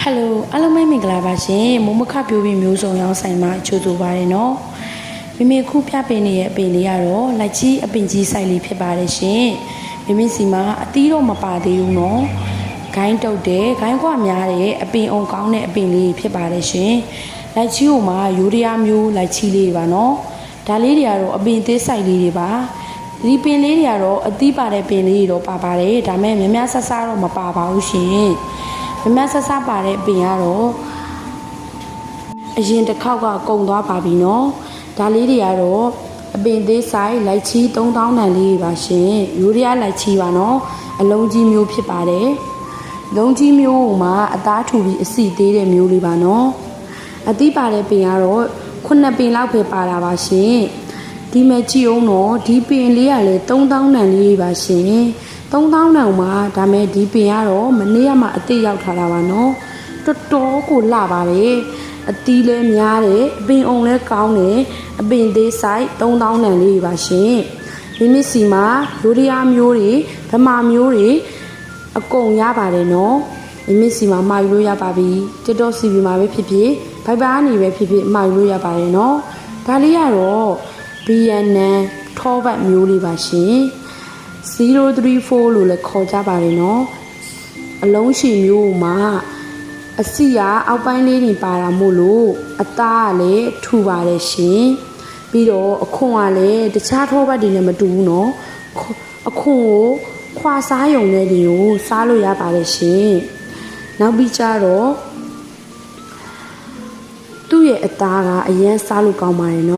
Hello အားလုံးပဲမင်္ဂလာပါရှင်မမခပြိုးပြီးမျိုးစုံရောင်းဆိုင်မှာကြိုဆိုပါရနော်မိမိခုပြပင်နေရဲ့အပင်လေးကတော့လက်ကြီးအပင်ကြီးဆိုင်လေးဖြစ်ပါတယ်ရှင်မိမိစီမှာအသီးတော့မပါသေးဘူးနော်ဂိုင်းတုတ်တယ်ဂိုင်းကွာများတဲ့အပင်အောင်ကောင်းတဲ့အပင်လေးဖြစ်ပါတယ်ရှင်လက်ကြီးကိုမှယူရီးယားမျိုးလက်ကြီးလေးပါနော်ဒါလေးတွေကတော့အပင်သေးဆိုင်လေးတွေပါဒီပင်လေးတွေကတော့အသီးပါတဲ့ပင်လေးတွေတော့ပါပါတယ်ဒါမဲ့များများဆဆတော့မပါပါဘူးရှင်မဆဆပါတဲ့ပင်ကတော့အရင်တစ်ခေါက်ကကုံသွားပါပြီနော်ဒါလေးတွေကတော့အပင်သေးဆိုင်လိုက်ချီ3000တန်လေးပါရှင်ယူရီးယားလိုက်ချီပါနော်အလုံးကြီးမျိုးဖြစ်ပါတယ်လုံးကြီးမျိုးမှာအသားထူပြီးအစီသေးတဲ့မျိုးလေးပါနော်အသီးပါတဲ့ပင်ကတော့9ပင်လောက်ပဲပါတာပါရှင်ဒီမဲ့ကြည့်အောင်တော့ဒီပင်လေးကလည်း3000တန်လေးပါရှင်3000တောင်မှာဒါမဲ့ဒီပင်ကတော့မနေ့ကမှအသေးရောက်ထားတာပါနော်တော်တော်ကိုလှပါတယ်အသီးလည်းများတယ်အပင်အောင်လည်းကောင်းတယ်အပင်သေးဆိုင်3000တန်လေးပါရှင်မိမိစီမှာယူရီးယားမျိုးတွေဗမာမျိုးတွေအကုန်ရပါတယ်နော်မိမိစီမှာမှာယူလို့ရပါပြီTikTok CBမှာပဲဖြစ်ဖြစ်ဘိုက်ဘာအနေပဲဖြစ်ဖြစ်မှာယူလို့ရပါတယ်နော်ဒါလေးကတော့ဗီယက်နမ်ထောပတ်မျိုးလေးပါရှင်034လို့လည်းခေါ်ကြပါတယ်နော်အလုံးရှည်မျိုးမှာအစီကအောက်ပိုင်းလေးတွေပါတာမို့လို့အသားကလည်းထူပါတယ်ရှင်ပြီးတော့အခွန်ကလည်းတခြားထောပတ်တွေနဲ့မတူဘူးနော်အခွန်ကိုခွာစားရုံနဲ့ဒီကိုစားလို့ရပါတယ်ရှင်နောက်ပြီးကြတော့သူ့ရဲ့အသားကအရင်စားလို့ကောင်းပါတယ်နော်